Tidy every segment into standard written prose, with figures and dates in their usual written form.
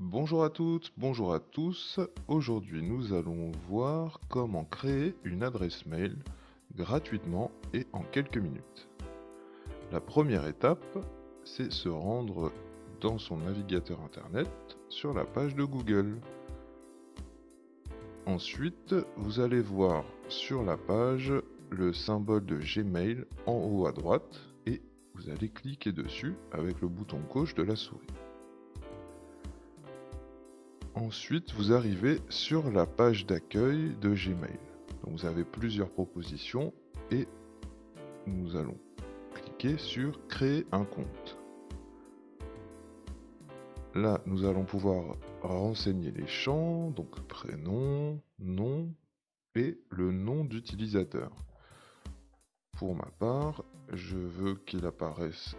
Bonjour à toutes, bonjour à tous. Aujourd'hui, nous allons voir comment créer une adresse mail gratuitement et en quelques minutes. La première étape, c'est se rendre dans son navigateur internet sur la page de Google. Ensuite, vous allez voir sur la page le symbole de Gmail en haut à droite et vous allez cliquer dessus avec le bouton gauche de la souris. Ensuite, vous arrivez sur la page d'accueil de Gmail. Donc, vous avez plusieurs propositions et nous allons cliquer sur Créer un compte. Là, nous allons pouvoir renseigner les champs, donc prénom, nom et le nom d'utilisateur. Pour ma part, je veux qu'il apparaisse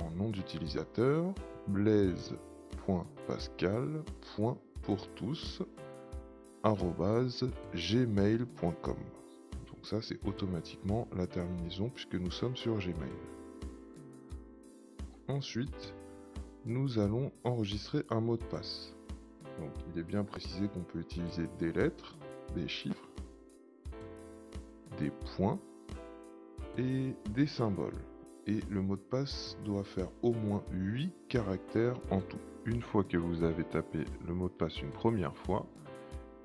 en nom d'utilisateur blaise.pascal.pourtous@gmail.com. Donc ça, c'est automatiquement la terminaison puisque nous sommes sur Gmail. Ensuite, nous allons enregistrer un mot de passe. Donc il est bien précisé qu'on peut utiliser des lettres, des chiffres, des points et des symboles. Et le mot de passe doit faire au moins 8 caractères en tout. Une fois que vous avez tapé le mot de passe une première fois,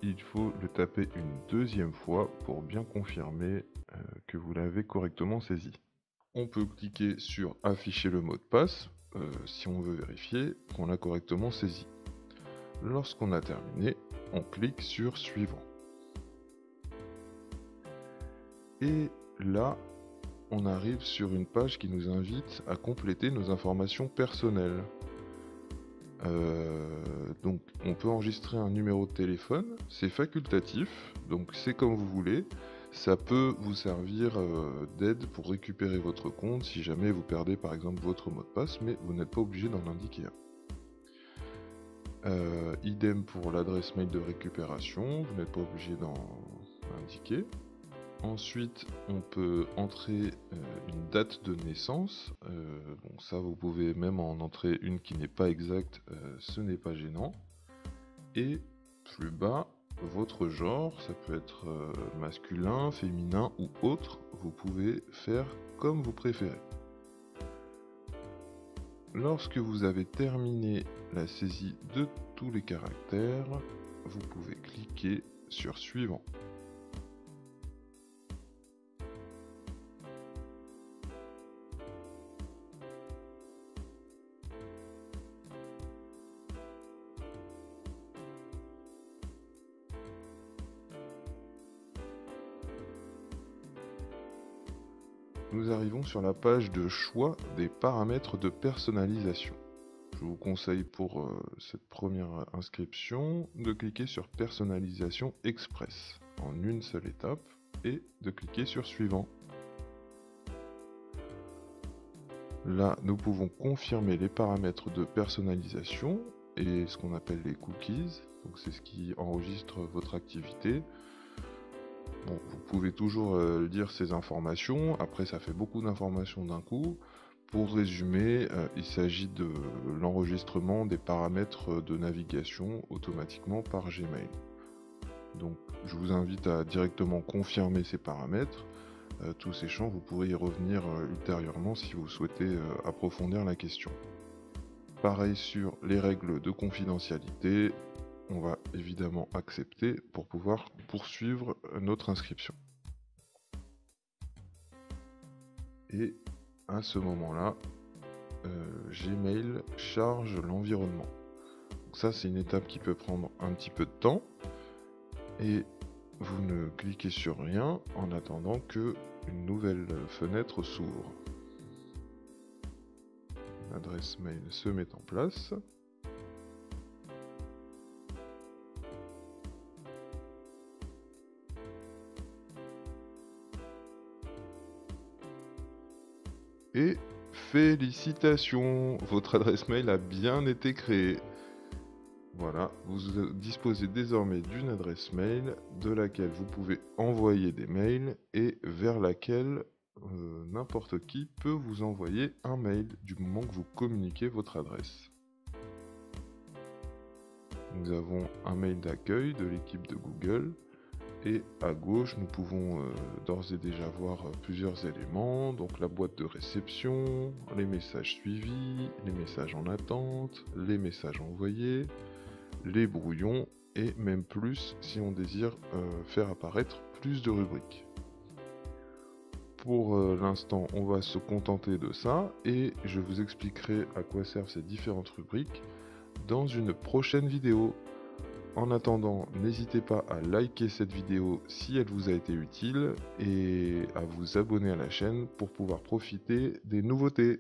il faut le taper une deuxième fois pour bien confirmer que vous l'avez correctement saisi. On peut cliquer sur afficher le mot de passe si on veut vérifier qu'on l'a correctement saisi. Lorsqu'on a terminé, on clique sur suivant. Et là, on arrive sur une page qui nous invite à compléter nos informations personnelles. Donc on peut enregistrer un numéro de téléphone, c'est facultatif, donc c'est comme vous voulez. Ça peut vous servir d'aide pour récupérer votre compte si jamais vous perdez par exemple votre mot de passe, mais vous n'êtes pas obligé d'en indiquer un. Idem pour l'adresse mail de récupération, vous n'êtes pas obligé d'en indiquer. Ensuite, on peut entrer une date de naissance. Bon, ça, vous pouvez même en entrer une qui n'est pas exacte, ce n'est pas gênant. Et plus bas, votre genre, ça peut être masculin, féminin ou autre. Vous pouvez faire comme vous préférez. Lorsque vous avez terminé la saisie de tous les caractères, vous pouvez cliquer sur Suivant. Nous arrivons sur la page de choix des paramètres de personnalisation. Je vous conseille pour cette première inscription de cliquer sur Personnalisation Express en une seule étape et de cliquer sur Suivant. Là, nous pouvons confirmer les paramètres de personnalisation et ce qu'on appelle les cookies. Donc c'est ce qui enregistre votre activité. Bon, vous pouvez toujours lire ces informations, après ça fait beaucoup d'informations d'un coup. Pour résumer, il s'agit de l'enregistrement des paramètres de navigation automatiquement par Gmail. Donc je vous invite à directement confirmer ces paramètres. Tous ces champs, vous pourrez y revenir ultérieurement si vous souhaitez approfondir la question. Pareil sur les règles de confidentialité. On va évidemment accepter pour pouvoir poursuivre notre inscription. Et à ce moment-là, Gmail charge l'environnement. Donc ça, c'est une étape qui peut prendre un petit peu de temps. Et vous ne cliquez sur rien en attendant que une nouvelle fenêtre s'ouvre. L'adresse mail se met en place. Et félicitations, votre adresse mail a bien été créée. Voilà, vous disposez désormais d'une adresse mail de laquelle vous pouvez envoyer des mails et vers laquelle n'importe qui peut vous envoyer un mail du moment que vous communiquez votre adresse. nous avons un mail d'accueil de l'équipe de Google. Et à gauche, nous pouvons d'ores et déjà voir plusieurs éléments, donc la boîte de réception, les messages suivis, les messages en attente, les messages envoyés, les brouillons, et même plus si on désire faire apparaître plus de rubriques. Pour l'instant, on va se contenter de ça, et je vous expliquerai à quoi servent ces différentes rubriques dans une prochaine vidéo. En attendant, n'hésitez pas à liker cette vidéo si elle vous a été utile et à vous abonner à la chaîne pour pouvoir profiter des nouveautés.